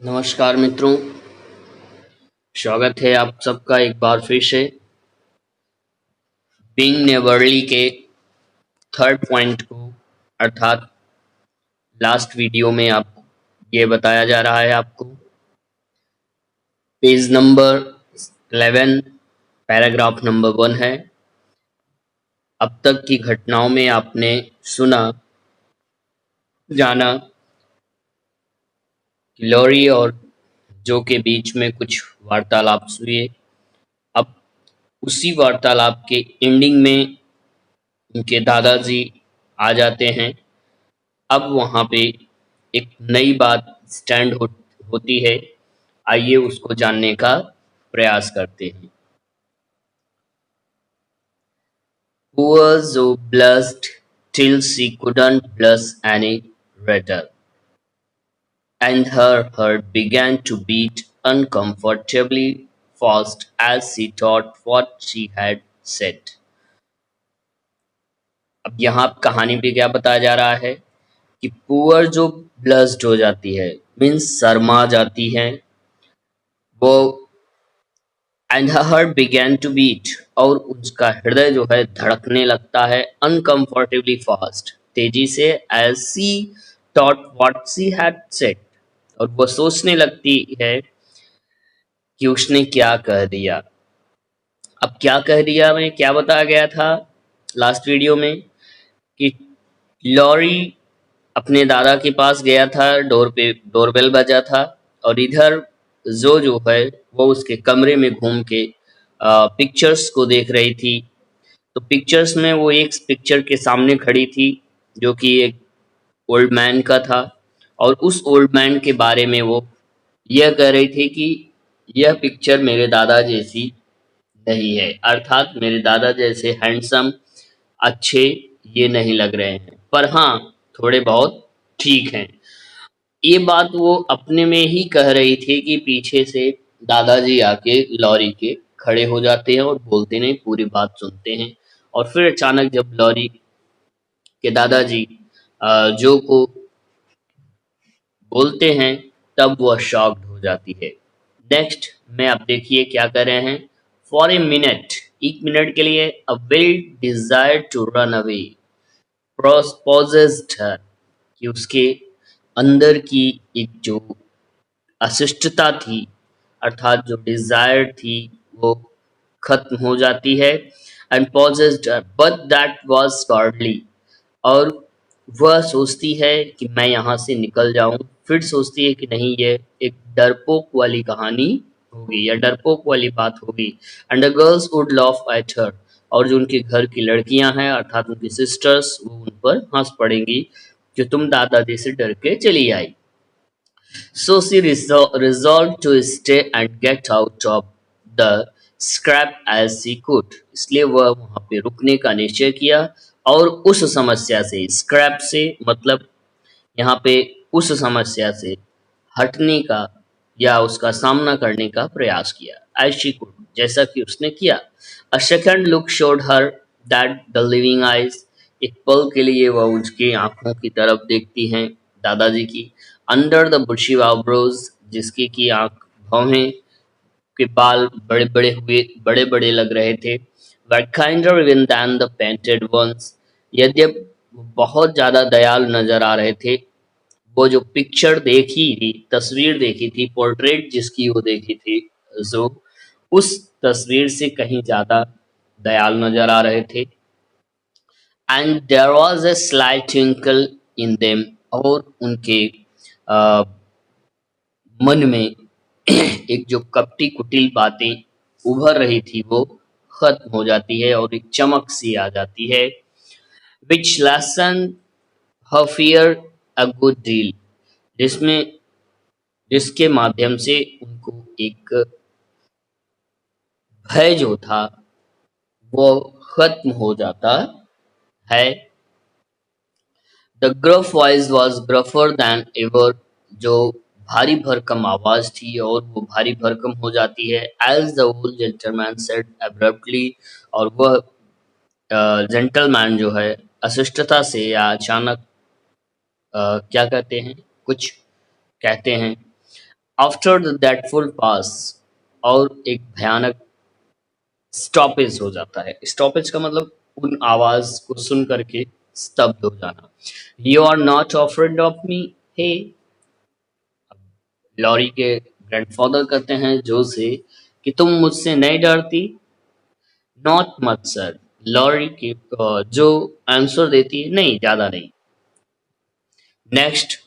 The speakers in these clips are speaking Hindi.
नमस्कार मित्रों, स्वागत है आप सबका एक बार फिर से बीइंग नेबरली के थर्ड पॉइंट को अर्थात लास्ट वीडियो में आप ये बताया जा रहा है आपको पेज नंबर 11 पैराग्राफ नंबर 1 है। अब तक की घटनाओं में आपने सुना जाना कि लॉरी और जो के बीच में कुछ वार्तालाप हुए। अब उसी वार्तालाप के एंडिंग में उनके दादाजी आ जाते हैं। अब वहाँ पे एक नई बात स्टैंड होती है। आइए उसको जानने का प्रयास करते हैं। Poor Zoe blushed till she couldn't blush any redder, and her heart began to beat uncomfortably fast as she thought what she had said. अब यहाँ कहानी पे क्या बताया जा रहा है कि पुअर जो ब्लस्ड हो जाती है मीन्स शर्मा जाती है वो and her heart began to beat और उसका हृदय जो है धड़कने लगता है अनकंफर्टेबली फास्ट तेजी से as she thought what she had said और वो सोचने लगती है कि उसने क्या कह दिया। अब क्या कह दिया में क्या बताया गया था लास्ट वीडियो में कि लॉरी अपने दादा के पास गया था, डोरबेल बजा था और इधर जो है वो उसके कमरे में घूम के पिक्चर्स को देख रही थी। तो पिक्चर्स में वो एक पिक्चर के सामने खड़ी थी जो कि एक ओल्ड मैन का था और उस ओल्ड मैन के बारे में वो यह कह रही थी कि यह पिक्चर मेरे दादा जैसी नहीं है, अर्थात मेरे दादा जैसे हैंडसम अच्छे ये नहीं लग रहे हैं, पर हाँ थोड़े बहुत ठीक हैं। ये बात वो अपने में ही कह रही थी कि पीछे से दादाजी आके लॉरी के खड़े हो जाते हैं और बोलते नहीं, पूरी बात सुनते हैं। और फिर अचानक जब लॉरी के दादाजी जो को बोलते हैं तब वह शॉक्ड हो जाती है। नेक्स्ट में आप देखिए क्या कर रहे हैं। फॉर ए मिनट, एक मिनट के लिए a wild desire to run away possessed her कि उसके अंदर की एक जो अशिष्टता थी अर्थात जो डिजायर थी वो खत्म हो जाती है and possessed her but that was cowardly और वह सोचती है कि मैं यहाँ से निकल जाऊं, फिर सोचती है कि नहीं ये एक डरपोक वाली कहानी होगी या डरपोक वाली बात होगी and the girls would laugh at her और जो उनके घर की लड़कियां हैं अर्थात उनकी सिस्टर्स वो उन पर हंस पड़ेंगी कि तुम दादाजी से डर के चली आई। So she resolved to stay and get out of the scrap as she could. इसलिए वह वहां पे रुकने का निश्चय किया और उस समस्या से स्क्रैप से मतलब यहाँ पे उस समस्या से हटने का या उसका सामना करने का प्रयास किया as she could जैसा कि उसने किया। A second look showed her that the living eyes एक पल के लिए वह उसकी आंखों की तरफ देखती हैं दादाजी की अंडर द बुशी आईब्रोज जिसकी की आंख भौहें के बाल बड़े बड़े लग रहे थे were kinder even than the painted ones यद्यप बहुत ज्यादा दयालु नजर आ रहे थे। वो जो पिक्चर देखी थी तस्वीर देखी थी पोर्ट्रेट जिसकी वो देखी थी जो उस तस्वीर से कहीं ज्यादा दयालु नजर आ रहे थे। And there was a slight twinkle in them और उनके अ, मन में एक जो कपटी कुटिल बातें उभर रही थी वो खत्म हो जाती है और एक चमक सी आ जाती है विच lesson her fear a good deal जिसमें जिसके माध्यम से उनको एक भय जो था वो खत्म हो जाता है। The gruff voice was gruffer than ever जो भारी भरकम आवाज थी और वो भारी भरकम हो जाती है as the old gentleman said abruptly और वह जेंटलमैन जो है अशिष्टता से या अचानक क्या कहते हैं कुछ कहते हैं आफ्टर द दैट फुल पास, और एक भयानक स्टॉपेज हो जाता है। स्टॉपेज का मतलब उन आवाज को सुन करके स्तब्ध हो जाना। You are not afraid of me, hey. Laurie के ग्रैंडफादर कहते हैं जो से कि तुम मुझसे नहीं डरती। Not much sir. लॉरी की जो आंसर देती है, नहीं ज्यादा नहीं। नेक्स्ट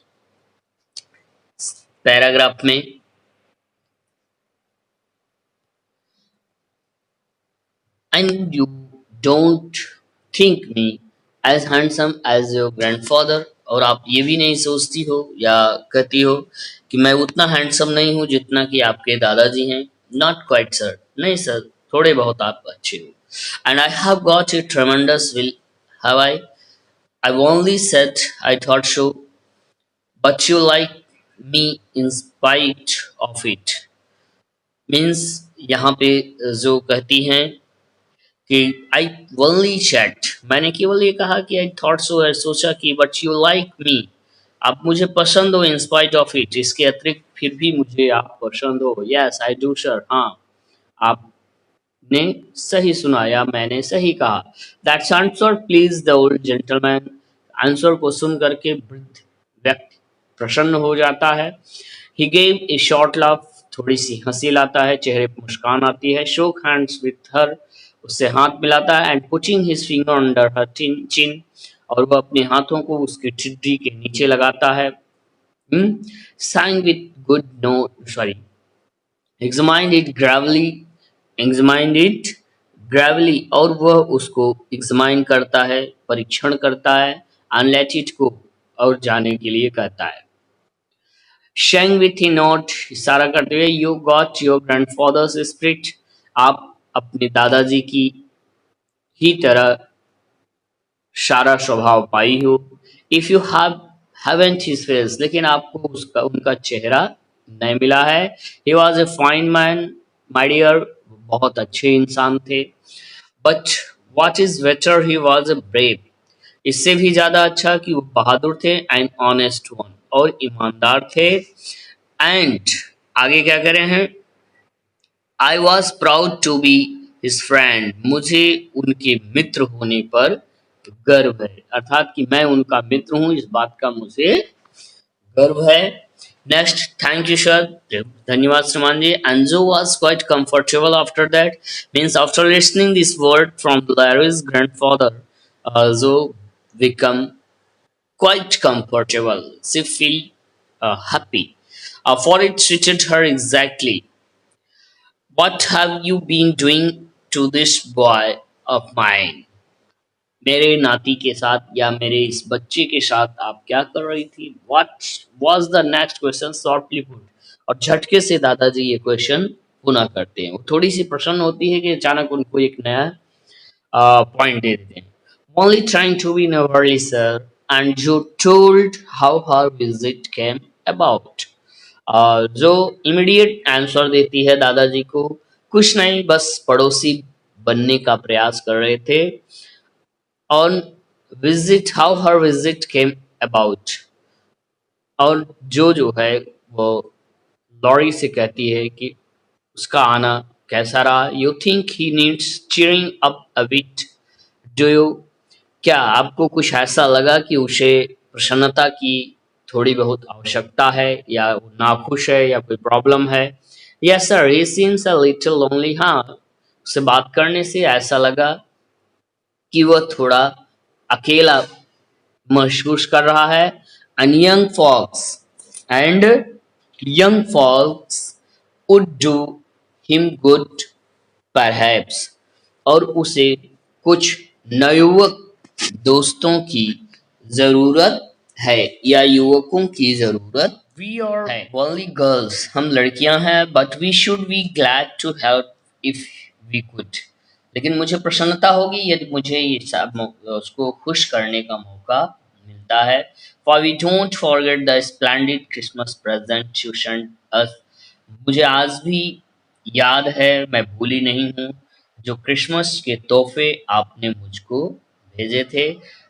पैराग्राफ में, and you don't think me as handsome as your grandfather, और आप ये भी नहीं सोचती हो या कहती हो कि मैं उतना हैंडसम नहीं हूं जितना कि आपके दादाजी हैं। नॉट क्वाइट सर, नहीं सर, थोड़े बहुत आप अच्छे हो। And I have got a ट्रेमेंडस will, have I only said I thought so, but you like me in spite of it. Means यहाँ पे जो कहती हैं कि आई ओनली चैट, मैंने केवल ये कहा कि आई थॉट सो, है सोचा कि, बट यू लाइक मी, आप मुझे पसंद हो इन स्पाइट ऑफ इट, इसके अतिरिक्त फिर भी मुझे आप पसंद हो। यस आई डू सर, हाँ आपने सही सुना या मैंने सही कहा। That's answer please the old gentleman, answer को सुन करके वृद्ध व्यक्ति प्रसन्न हो जाता है। He gave a short laugh, थोड़ी सी हंसी लाता है, चेहरे पर मुस्कान आती है। शोक हैंड्स विथ हर, उससे हाथ मिलाता है। And putting his finger under her chin, और वह अपने हाथों को उसकी ठिड्डी के नीचे लगाता है। sang with good note, sorry, examined it gravely, examined it gravely, और वह उसको examine करता है, परीक्षण करता है। and let it go, और जाने के लिए कहता है। Shang with a nod, इशारा करते हुए, you got your grandfather's spirit, आप अपने दादाजी की ही तरह सारा स्वभाव पाई हो। If you haven't his face, लेकिन आपको उसका उनका चेहरा नहीं मिला है। He was a fine man my dear, बहुत अच्छे इंसान थे। But what is better, he was a brave, इससे भी ज्यादा अच्छा कि वो बहादुर थे। एंड ऑनेस्ट वन, और ईमानदार थे। एंड आगे क्या कह रहे हैं, I was proud to be his friend, मुझे उनके मित्र होने पर गर्व है, अर्थात कि मैं उनका मित्र हूं, इस बात का मुझे गर्व है। नेक्स्ट, थैंक यू सर, धन्यवाद श्रीमान जी। Enzo was quite comfortable after that, means after listening this word from Larry's grandfather, जो become quite comfortable. She feel happy. For it suited her exactly. What have you been doing to this boy of mine? मेरे नाती के साथ या मेरे इस बच्चे के साथ आप क्या कर रही थी? What was the next question shortly put? और झटके से दादाजी ये क्वेश्चन पुनः करते हैं। वो थोड़ी सी प्रसन्न होती है कि अचानक उनको एक नया पॉइंट दे देते हैं। Only trying to be neighborly, sir, and you told how her visit came about. जो इमीडिएट आंसर देती है दादाजी को, कुछ नहीं, बस पड़ोसी बनने का प्रयास कर रहे थे। On visit, how her visit came about, और जो है वो लॉरी से कहती है कि उसका आना कैसा रहा। You think he needs cheering up a bit, do you, क्या आपको कुछ ऐसा लगा कि उसे प्रसन्नता की थोड़ी बहुत आवश्यकता है, या वो नाखुश है, या कोई प्रॉब्लम है? Yes sir, he seems a little lonely, हाँ, उससे बात करने से ऐसा लगा कि वह थोड़ा अकेला महसूस कर रहा है। And young folks would do him good perhaps, और उसे कुछ नवयुवक दोस्तों की जरूरत है, या युवकों की जरूरत वी आर है। ओनली गर्ल्स, हम लड़कियां हैं, but we should be glad to help if we could, लेकिन मुझे प्रसन्नता होगी यदि मुझे ये सब उसको खुश करने का मौका मिलता है। For we don't forget the splendid Christmas present you sent us, मुझे आज भी याद है, मैं भूली नहीं हूँ, जो क्रिसमस के तोहफे आपने मुझको भेजे थे।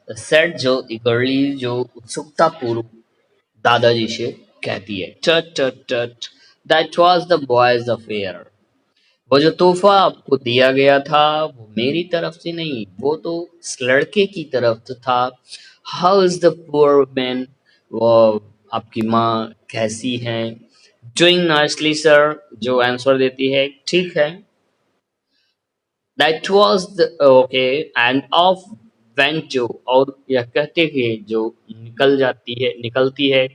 सेट जो इगरली, जो उत्सुकता पूर्व दादाजी से कहती है। टट टट टट, that was the boys affair. वो जो तोहफा आपको दिया गया था वो मेरी तरफ से नहीं, वो तो इस लड़के की तरफ से था। How is the poor man, वो आपकी माँ कैसी हैं? डूइंग नाइसली सर, जो आंसर देती है ठीक है। That was the okay end of went जो, और यह कहते हुए जो निकलती है।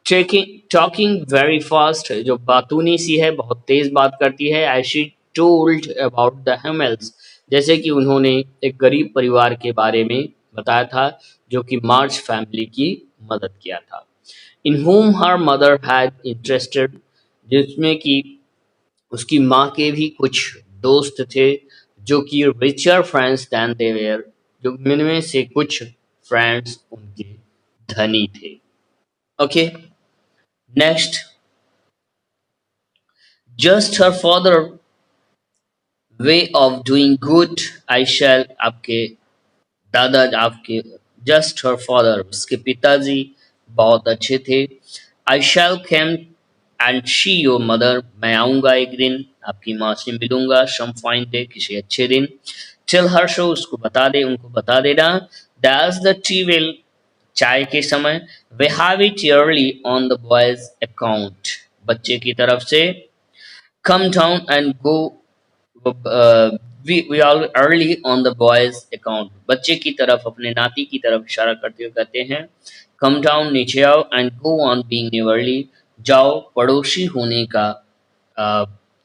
टॉकिंग वेरी फास्ट, जो बातूनी सी है, बहुत तेज बात करती है। As she told about the Hamels, जैसे कि उन्होंने एक गरीब परिवार के बारे में बताया था जो कि मार्च फैमिली की मदद किया था। इन whom her mother had interested, जिसमें कि उसकी माँ के भी कुछ दोस्त थे जो कि richer friends than they were, जो जिनमें से कुछ फ्रेंड्स उनके धनी थे। Okay, next, just her father way of doing good, I shall, आपके दादा, आपके जस्ट हर फादर, उसके पिताजी बहुत अच्छे थे। I shall came and she your mother, मैं आऊंगा एक दिन, आपकी माँ से मिलूंगा, सम फाइन डे, किसी अच्छे दिन। टेल हर शो, उसको बता दे, उनको बता देना, दैट्स द टी विल, चाय के समय, we have it early on the boys account, बच्चे की तरफ से। Come down and go, we are early on the boys account, बच्चे की तरफ, अपने नाती की तरफ इशारा करते हुए कहते हैं कम डाउन, नीचे आओ, and go on being nearly, जाओ पड़ोसी होने का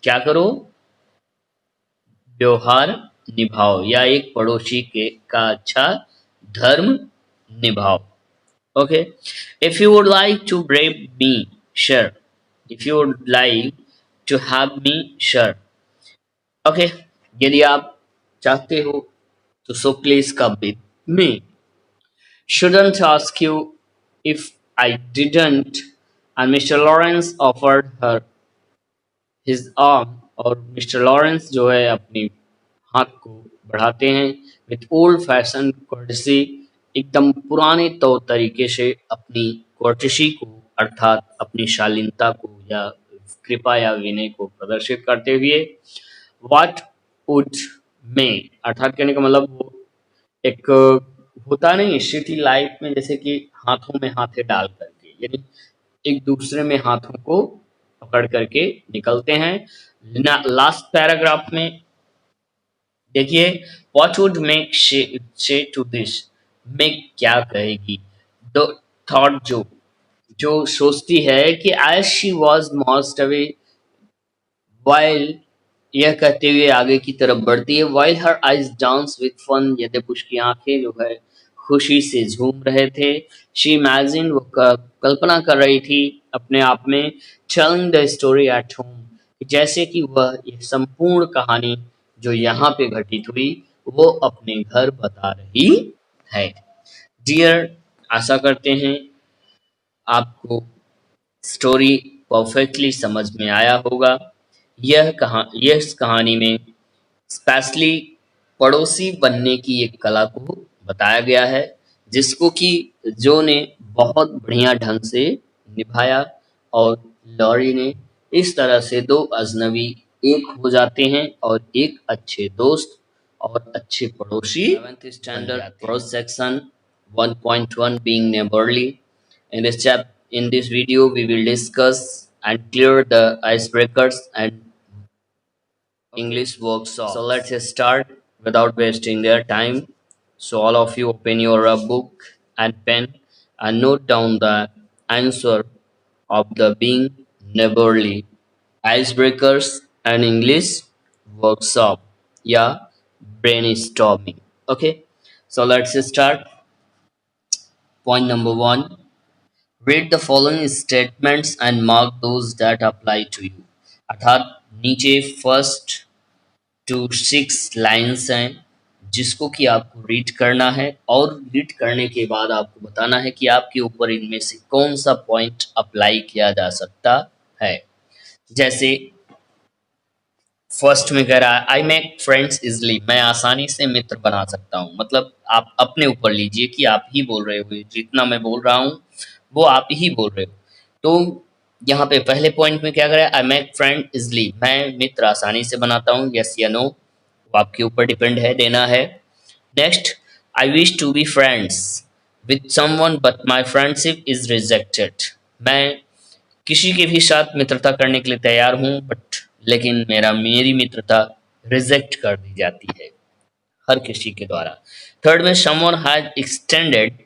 क्या करो, व्यवहार निभाओ, या एक पड़ोसी के का अच्छा धर्म निभाओ। Okay, if you would like to brave me sure, if you would like to have me sure. Okay, यदि आप चाहते हो तो so please come with me. Shouldn't ask you if I didn't, and Mr. Lawrence offered her his arm, और मिस्टर लॉरेंस जो है अपनी हाथ को बढ़ाते हैं विथ ओल्ड फैशन कोर्टेसी, एकदम पुराने तौर तरीके से अपनी कोर्टेसी को, अर्थात अपनी शालीनता को या कृपा या विनय को प्रदर्शित करते हुए। व्हाट वुड में, अर्थात कहने का मतलब वो एक होता नहीं सिटी लाइफ में, जैसे कि हाथों में हाथे डाल करके, यानी एक दूसरे में हाथों को पकड़ करके निकलते हैं। लास्ट पैराग्राफ में देखिए, what would make say to this, make क्या कहेगी, द थॉट जो जो सोचती है कि as she was most away, while, यह कहते हुए आगे की तरफ बढ़ती है, while her eyes dance with fun, यद्यप उसकी आंखें जो है खुशी से झूम रहे थे। शी इमेजिन, वो कल्पना कर रही थी अपने आप में, telling the story at home, जैसे कि वह ये संपूर्ण कहानी जो यहाँ पे घटित हुई वो अपने घर बता रही है। डियर, आशा करते हैं आपको स्टोरी परफेक्टली समझ में आया होगा। यह इस कहानी में स्पेशली पड़ोसी बनने की एक कला को बताया गया है, जिसको कि जो ने बहुत बढ़िया ढंग से निभाया, और लॉरी ने। इस तरह से दो अजनबी एक हो जाते हैं और एक अच्छे दोस्त और अच्छे पड़ोसी 7th standard first section 1.1 being neighborly. In this video we will discuss and clear the icebreakers and English workshop. So let's start without wasting their time. So all of you open your book and pen and note down the answer of the being neighborly, icebreakers and English workshop. Yeah, brainstorming. Okay, so let's start. Point number one. Read the following statements and mark those that apply to you. अर्थात नीचे फर्स्ट टू सिक्स लाइन्स हैं जिसको कि आपको रीड करना है, और रीड करने के बाद आपको बताना है कि आपके ऊपर इनमें से कौन सा पॉइंट अप्लाई किया जा सकता है। जैसे फर्स्ट में कह रहा है आई मेक फ्रेंड्स इजली, मैं आसानी से मित्र बना सकता हूँ, मतलब आप अपने ऊपर लीजिए कि आप ही बोल रहे हो, जितना मैं बोल रहा हूँ वो आप ही बोल रहे हो। तो यहाँ पे पहले पॉइंट में क्या करें, आई मेक फ्रेंड इजली, मैं मित्र आसानी से बनाता हूँ, यस या नो, वो आपके ऊपर डिपेंड है, देना है। Next, I wish to be friends with someone but my friendship is rejected, मैं किसी के भी साथ मित्रता करने के लिए तैयार हूँ, बट लेकिन मेरी मित्रता रिजेक्ट कर दी जाती है हर किसी के द्वारा। थर्ड में, someone has extended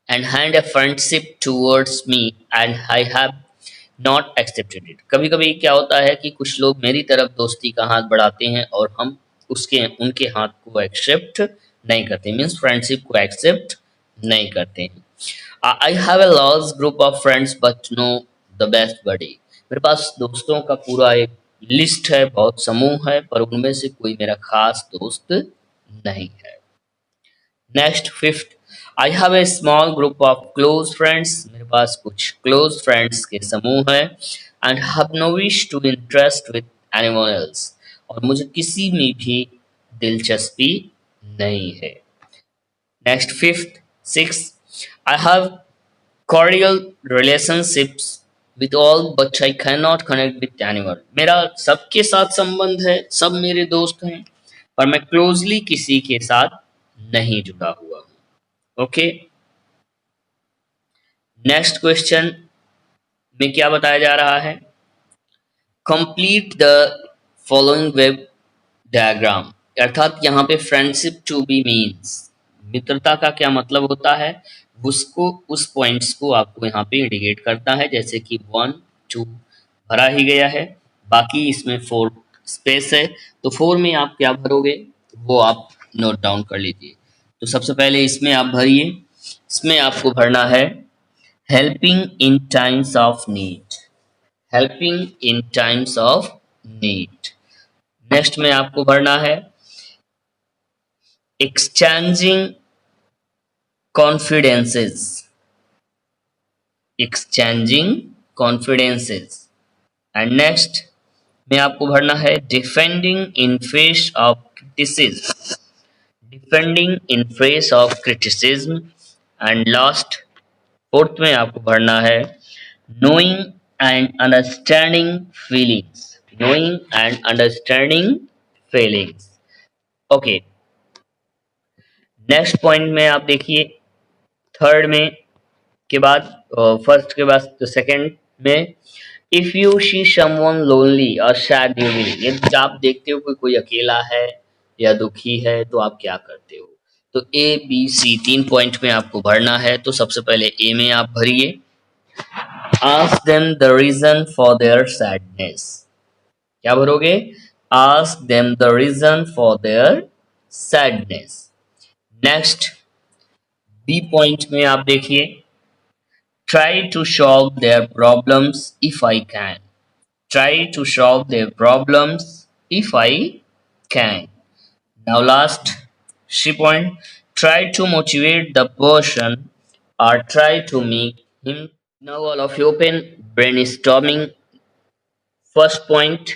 and hand a friendship towards me and I have not accepted it। कभी कभी क्या होता है कि कुछ लोग मेरी तरफ दोस्ती का हाथ बढ़ाते हैं और हम उसके उनके हाथ को एक्सेप्ट नहीं करते, मीन्स फ्रेंडशिप को एक्सेप्ट नहीं करते हैं। I have a large group of friends but no the best buddy, मेरे पास दोस्तों का पूरा एक लिस्ट है, बहुत समूह है, पर उनमें से कोई मेरा खास दोस्त नहीं है। Next, fifth, I have a small group of close friends, मेरे पास कुछ क्लोज फ्रेंड्स के समूह हैं। And have no wish to interest with anyone else, और मुझे किसी में भी दिलचस्पी नहीं है। Next, fifth, six, I have cordial relationships with all but I cannot connect with anyone, मेरा सबके साथ संबंध है, सब मेरे दोस्त हैं, पर मैं क्लोजली किसी के साथ नहीं जुड़ा हुआ हूँ। ओके, नेक्स्ट क्वेश्चन में क्या बताया जा रहा है, complete the following web diagram, अर्थात यहाँ पे फ्रेंडशिप टू बी मीन्स, मित्रता का क्या मतलब होता है, उसको उस पॉइंट्स को आपको यहाँ पे इंडिकेट करता है, जैसे कि 1 2 भरा ही गया है, बाकी इसमें 4 स्पेस है, तो 4 में आप क्या भरोगे वो आप नोट डाउन कर लीजिए। तो सबसे पहले इसमें आप भरिए, इसमें आपको भरना है helping in times of need, helping in times of need. Next में आपको भरना है exchanging confidences, exchanging confidences। And next में आपको भरना है defending in face of criticism, defending in face of criticism. And last, fourth में आपको भरना है knowing and understanding feelings, knowing and understanding feelings. Okay, next point में आप देखिए, थर्ड में के बाद फर्स्ट के बाद तो सेकंड में, if you see someone lonely और सैड ड्यूरिंग, यदि आप देखते हो कि कोई अकेला है या दुखी है तो आप क्या करते हो। तो ए बी सी तीन पॉइंट में आपको भरना है। तो सबसे पहले ए में आप भरिए, ask them the reason for their sadness, क्या भरोगे, ask them the reason for their sadness. Next B point में आप देखिए, try to solve their problems if I can. Try to solve their problems if I can. Now last C point, try to motivate the person or try to make him. Now all of you open brainstorming. First point,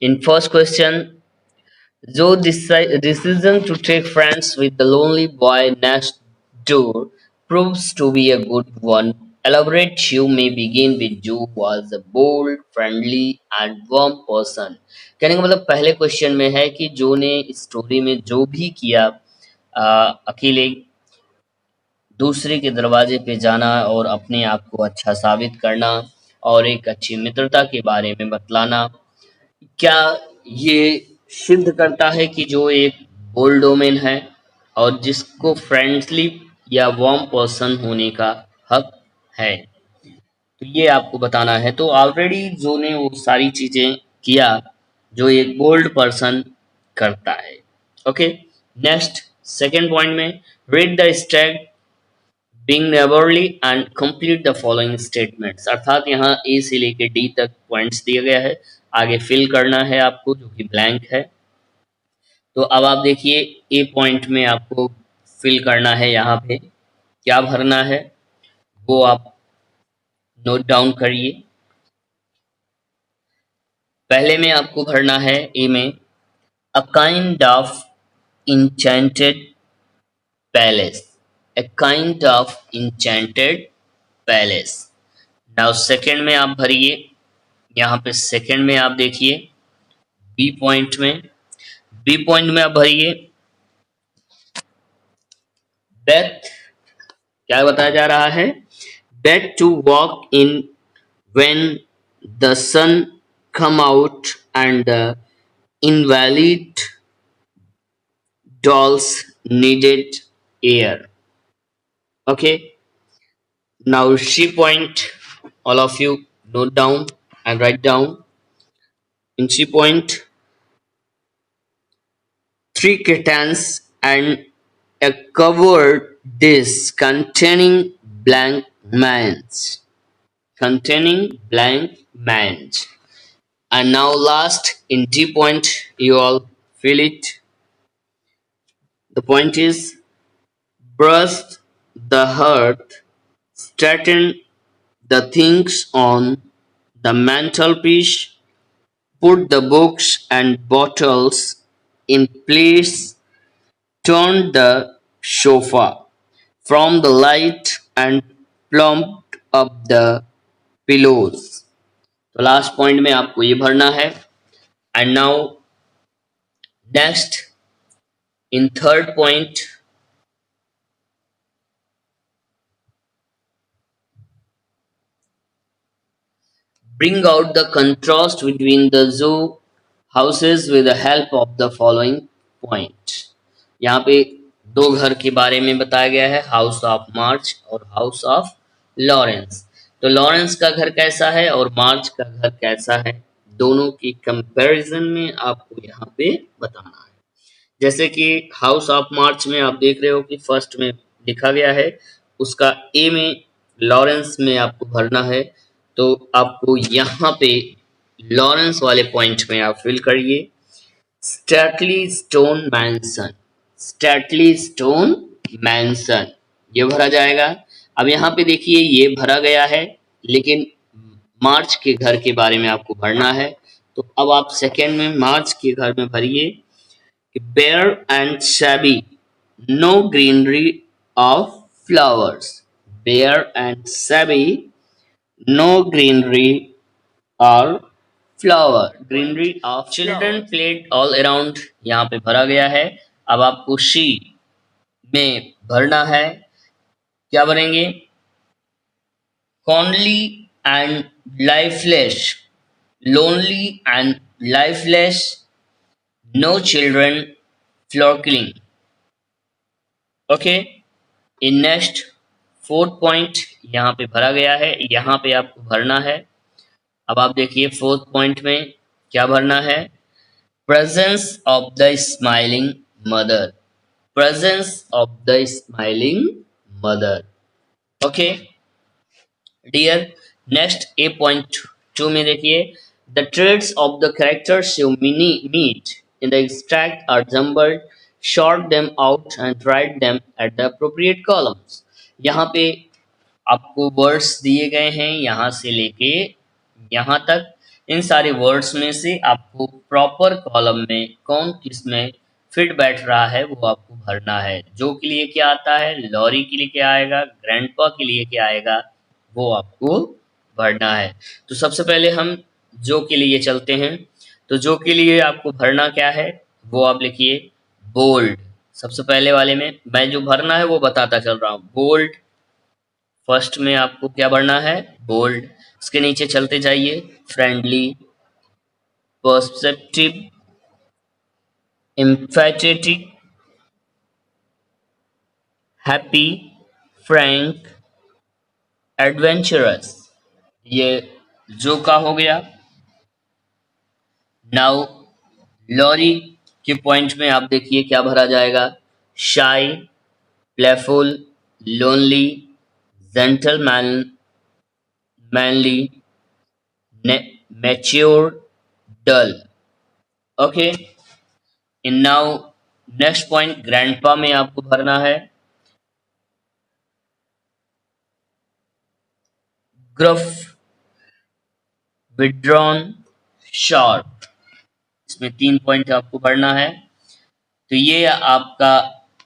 in first question, Joe decision to take friends with the lonely boy next door proves to be a good one. Elaborate, you may begin with Joe was a bold, friendly and warm person। कहने का मतलब पहले क्वेश्चन में है कि जो ने इस स्टोरी में जो भी किया, अकेले दूसरे के दरवाजे पे जाना और अपने आप को अच्छा साबित करना और एक अच्छी मित्रता के बारे में बतलाना, क्या ये सिद्ध करता है कि जो एक बोल्ड वोमेन है और जिसको फ्रेंडली या वार्म पर्सन होने का हक है, तो ये आपको बताना है। तो ऑलरेडी जो ने वो सारी चीजें किया जो एक बोल्ड पर्सन करता है। ओके, नेक्स्ट सेकेंड पॉइंट में, read the stack being neighbourly and complete the following statements, अर्थात यहाँ ए से लेके डी तक पॉइंट्स दिया गया है, आगे फिल करना है आपको जो कि ब्लैंक है। तो अब आप देखिए ए पॉइंट में आपको फिल करना है, यहाँ पे क्या भरना है वो आप नोट डाउन करिए। पहले में आपको भरना है ए में, a kind of enchanted palace, a kind of enchanted palace। Now second में आप भरिए, यहाँ पे सेकंड में आप देखिए बी पॉइंट में, बी पॉइंट में आप भरिए डेथ, क्या बताया जा रहा है, death to walk in when the sun come out and the invalid dolls needed air. Okay, now she point, all of you note down and write down. In she point, three kittens and a covered dish containing blank man's. Containing blank man's. And now last in D point, you all feel it. The point is brush the hearth, straighten the things on the mantelpiece, put the books and bottles in place, turn the sofa from the light and plumped up the pillows. तो लास्ट पॉइंट में आपको ये भरना है. And now next in third point, bring out the contrast between the zoo houses with the help of the following point. यहाँ पे दो घर के बारे में बताया गया है, हाउस ऑफ मार्च और हाउस ऑफ लॉरेंस. तो लॉरेंस का घर कैसा है और मार्च का घर कैसा है, दोनों की कंपैरिजन में आपको यहाँ पे बताना है. जैसे कि हाउस ऑफ मार्च में आप देख रहे हो कि फर्स्ट में लिखा गया है, उसका ए में लॉरेंस में आपको भरना है. तो आपको यहाँ पे लॉरेंस वाले पॉइंट में आप फिल करिए स्टैटली स्टोन मैंसन, स्टैटली स्टोन मैंसन, ये भरा जाएगा. अब यहाँ पे देखिए ये भरा गया है, लेकिन मार्च के घर के बारे में आपको भरना है. तो अब आप सेकेंड में मार्च के घर में भरिए bare and shabby, no greenery of flowers. Bare and shabby, no greenery or flower. Greenery of children played all around. यहाँ पे भरा गया है. अब आपको she में भरना है. क्या भरेंगे? Lonely and lifeless. Lonely and lifeless. No children flocking. Okay, in next fourth point यहाँ पे भरा गया है, यहाँ पे आपको भरना है. अब आप देखिए फोर्थ पॉइंट में क्या भरना है, presence of the smiling mother, presence of the smiling mother. Okay dear, next A point two में देखिए the traits of the characters you meet in the extract are jumbled, sort them out and write them at the appropriate columns. यहाँ पे आपको वर्ड्स दिए गए हैं यहाँ से लेके यहाँ तक. इन सारे वर्ड्स में से आपको प्रॉपर कॉलम में कौन किस में फिट बैठ रहा है वो आपको भरना है. जो के लिए क्या आता है, लॉरी के लिए क्या आएगा, ग्रैंडपा के लिए क्या आएगा, वो आपको भरना है. तो सबसे पहले हम जो के लिए चलते हैं. तो जो के लिए आपको भरना क्या है, वो आप लिखिए बोल्ड. सबसे पहले वाले में मैं जो भरना है वो बताता चल रहा हूँ. बोल्ड फर्स्ट में आपको क्या भरना है, बोल्ड. उसके नीचे चलते जाइए, friendly, perspective, empathetic, happy, frank, adventurous, ये जो का हो गया. नाउ लॉरी के पॉइंट में आप देखिए क्या भरा जाएगा, shy, playful, lonely, gentleman, manly, mature, dull. Okay, in now next point grandpa में आपको भरना है ग्रफ, विड्रॉन, शार्प. इसमें 3 पॉइंट आपको भरना है. तो ये आपका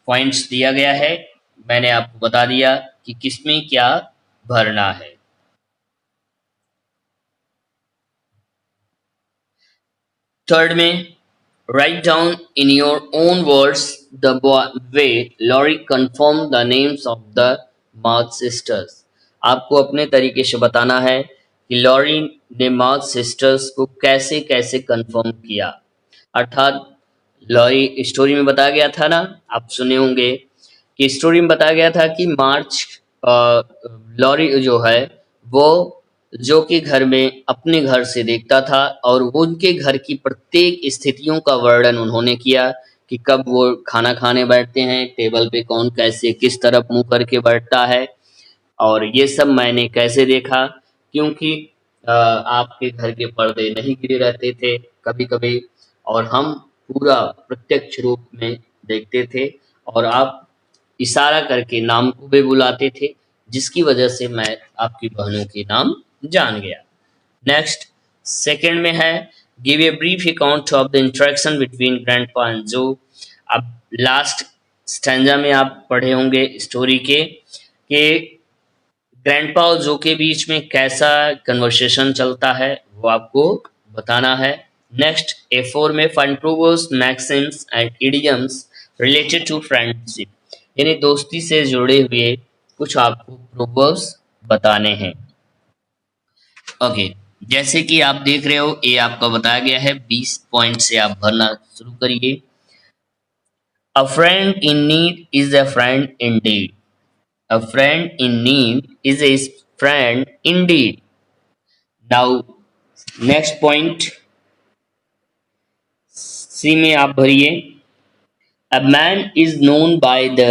पॉइंट्स दिया गया है, मैंने आपको बता दिया कि किसमें क्या भरना है. थर्ड में write down in your own words the way Laurie confirm the names of the March sisters. आपको अपने तरीके से बताना है कि लॉरी ने मार्थ सिस्टर्स को कैसे कैसे कन्फर्म किया। अर्थात लॉरी स्टोरी में बताया गया था ना, आप सुने होंगे कि स्टोरी में बताया गया था कि लॉरी जो है वो जो कि घर में अपने घर से देखता था और उनके घर की प्रत्येक स्थितियों का वर्णन उन्होंने किया कि कब वो खाना खाने बैठते हैं, टेबल पे कौन कैसे किस तरफ मुंह करके बैठता है, और ये सब मैंने कैसे देखा क्योंकि आपके घर के पर्दे नहीं गिरे रहते थे कभी-कभी और हम पूरा प्रत्यक्ष रूप में देखते थे और आप इशारा करके नाम को भी बुलाते थे, जिसकी वजह से मैं आपकी बहनों के नाम जान गया। नेक्स्ट सेकंड में है give a brief account of the interaction between grandpa and जो। अब लास्ट स्टैंजा में आप पढ़े होंगे स्टोरी के कि ग्रैंडपा और जो के बीच में कैसा कन्वर्सेशन चलता है वो आपको बताना है। नेक्स्ट A4 में find proverbs maxims and idioms related to friendship, यानी दोस्ती से जुड़े हुए कुछ आपको प्रोवर्ब्स बताने हैं। ओके, जैसे कि आप देख रहे हो ये आपका बताया गया है, 20 पॉइंट से आप भरना शुरू करिए। अ friend in need is a friend Indeed. A friend in need is a friend indeed. Now, next point C में आप भरिए। A man is known by the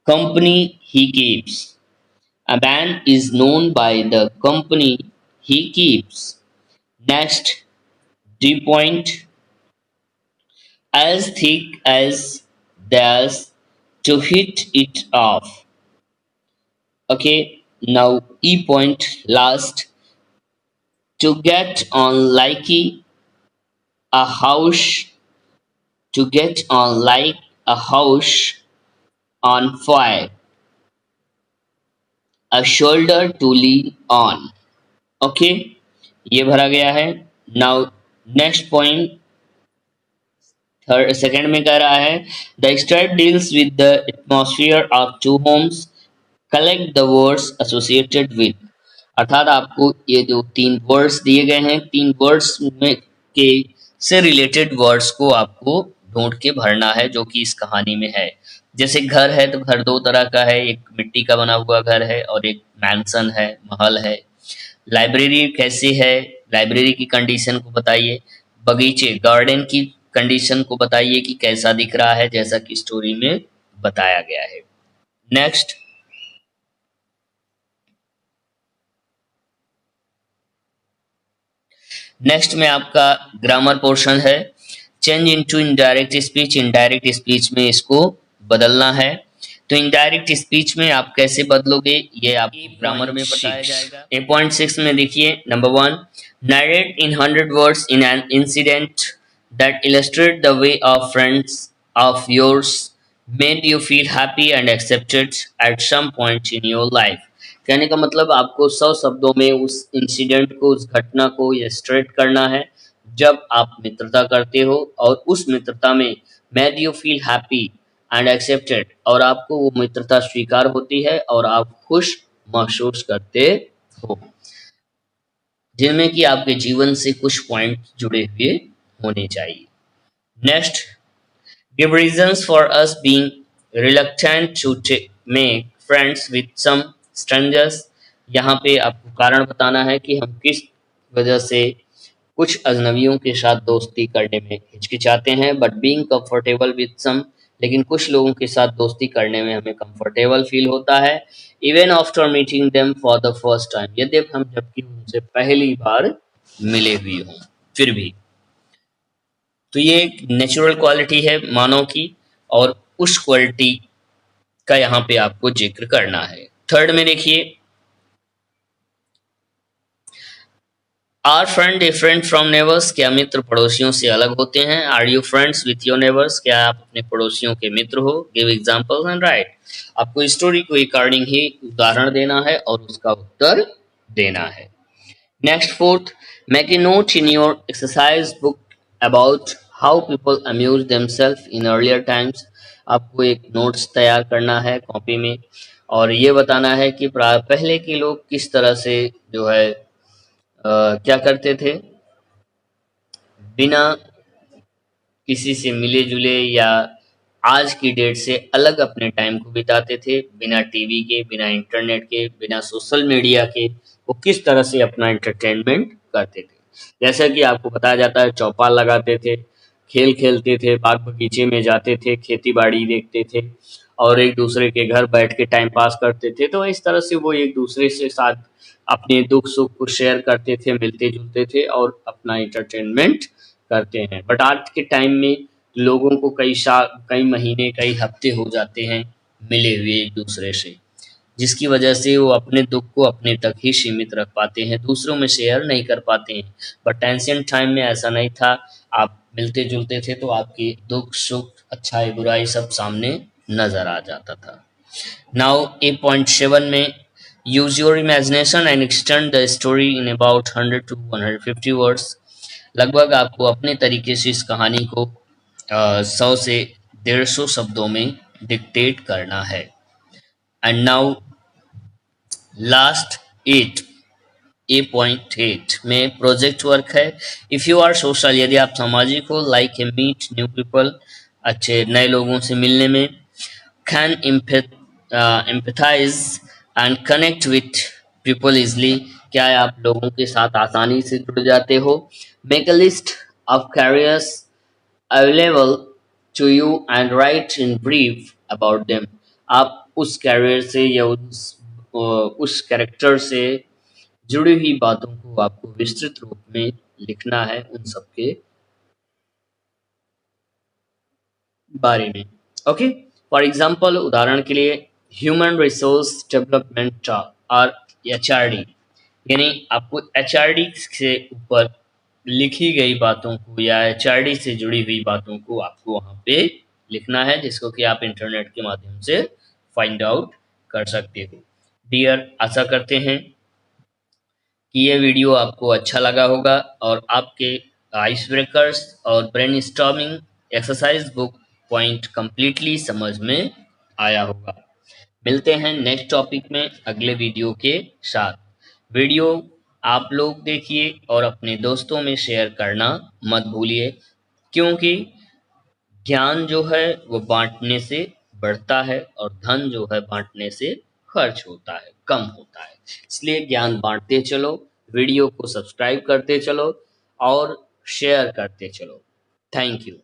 company he keeps. A man is known by the company he keeps. Next, D point. As thick as theirs to hit it off. Okay, now E point last. To get on likey a house to get on like a house on fire, a shoulder to lean on. Okay, ये भरा गया है। Now next point third second में कह रहा है the start deals with the atmosphere of two homes, collect the words associated with. अर्थात आपको ये जो तीन वर्ड्स दिए गए हैं, तीन वर्ड्स में के से रिलेटेड वर्ड्स को आपको ढूंढ के भरना है जो कि इस कहानी में है। जैसे घर है तो घर दो तरह का है, एक मिट्टी का बना हुआ घर है और एक मैंसन है, महल है। लाइब्रेरी कैसी है, लाइब्रेरी की कंडीशन को बताइए। बगीचे गार्डन की कंडीशन को बताइए कि कैसा दिख रहा है, जैसा कि स्टोरी में बताया गया है। नेक्स्ट नेक्स्ट में आपका ग्रामर पोर्शन है। Change into indirect speech, indirect speech में इसको बदलना है। तो इनडायरेक्ट स्पीच में आप कैसे बदलोगे ये आपको ग्रामर में बताया जाएगा। 8.6 में देखिए number 1, narrate in 100 words in an incident that illustrate the way of friends of yours made you feel happy and accepted at some point in your life. कहने का मतलब आपको 100 शब्दों में उस इंसिडेंट को, उस घटना को इलस्ट्रेट करना है जब आप मित्रता करते हो और उस मित्रता में made you feel happy and accepted, और आपको वो मित्रता स्वीकार होती है और आप खुश महसूस करते हो, जिनमें कि आपके जीवन से कुछ पॉइंट जुड़े हुए होने चाहिए। Next, give reasons for us being reluctant to make friends with some strangers। यहाँ पे आपको कारण बताना है कि हम किस वजह से कुछ अजनबियों के साथ दोस्ती करने में हिचकिचाते हैं, but being comfortable with some, लेकिन कुछ लोगों के साथ दोस्ती करने में हमें कंफर्टेबल फील होता है। Even after meeting them for the first time, यदि हम जबकि उनसे पहली बार मिले हुए हों फिर भी। तो ये एक नेचुरल क्वालिटी है मानव की और उस क्वालिटी का यहाँ पे आपको जिक्र करना है। थर्ड में देखिए, are friend different from neighbours, क्या मित्र पड़ोसियों से अलग होते हैं। Are you friends with your neighbours, क्या आप अपने पड़ोसियों के मित्र हो। गिव एग्जांपल्स एंड राइट, आपको स्टोरी को अकॉर्डिंग ही उदाहरण देना है और उसका उत्तर देना है। Next fourth, make a note in your exercise book about how people amuse themselves in earlier times. आपको एक नोट्स तैयार करना है कॉपी में और ये बताना है कि पहले के लोग किस तरह से जो है क्या करते थे, बिना किसी से मिले जुले या आज की डेट से अलग अपने टाइम को बिताते थे, बिना टीवी के, बिना इंटरनेट के, बिना सोशल मीडिया के वो किस तरह से अपना एंटरटेनमेंट करते थे। जैसा कि आपको बताया जाता है, चौपाल लगाते थे, खेल खेलते थे, बाग बगीचे में जाते थे, खेती बाड़ी देखते थे और एक दूसरे के घर बैठ के टाइम पास करते थे। तो इस तरह से वो एक दूसरे से साथ अपने दुख सुख को शेयर करते थे, मिलते जुलते थे और अपना एंटरटेनमेंट करते हैं। बट आज के टाइम में लोगों को कई साल, कई महीने, कई हफ्ते हो जाते हैं मिले हुए एक दूसरे से, जिसकी वजह से वो अपने दुख को अपने तक ही सीमित रख पाते हैं, दूसरों में शेयर नहीं कर पाते हैं। बट एंशियंट टाइम में ऐसा नहीं था। आप मिलते जुलते थे तो आपकी दुख सुख, अच्छाई बुराई सब सामने नजर आ जाता था। नाउ 8.7 में use your imagination and extend the story in about 100 to 150 words. लगभग आपको अपने तरीके से इस कहानी को 100 से 150 शब्दों में डिक्टेट करना है। एंड नाउ लास्ट 8, 8.8 में प्रोजेक्ट वर्क है। इफ यू आर सोशल, यदि आप सामाजिक हो, like a meet new people, अच्छे नए लोगों से मिलने में, can empathize and connect with people easily, क्या आप लोगों के साथ आसानी से जुड़ जाते हो। Make a list of careers available to you and write in brief about them। आप उस कैरियर से या उस कैरेक्टर से जुड़ी हुई बातों को आपको विस्तृत रूप में लिखना है उन सबके बारे में। ओके, फॉर एग्जाम्पल, उदाहरण के लिए, ह्यूमन रिसोर्स डेवलपमेंट और HRD, यानी आपको HRD से ऊपर लिखी गई बातों को या HRD से जुड़ी हुई बातों को आपको वहां पे लिखना है, जिसको कि आप इंटरनेट के माध्यम से फाइंड आउट कर सकते हो। डियर, आशा करते हैं कि ये वीडियो आपको अच्छा लगा होगा और आपके आइस ब्रेकर्स और brainstorming exercise book point completely समझ में आया होगा। मिलते हैं नेक्स्ट टॉपिक में अगले वीडियो के साथ। वीडियो आप लोग देखिए और अपने दोस्तों में शेयर करना मत भूलिए, क्योंकि ज्ञान जो है वो बांटने से बढ़ता है और धन जो है बांटने से खर्च होता है, कम होता है। इसलिए ज्ञान बांटते चलो, वीडियो को सब्सक्राइब करते चलो और शेयर करते चलो। Thank you.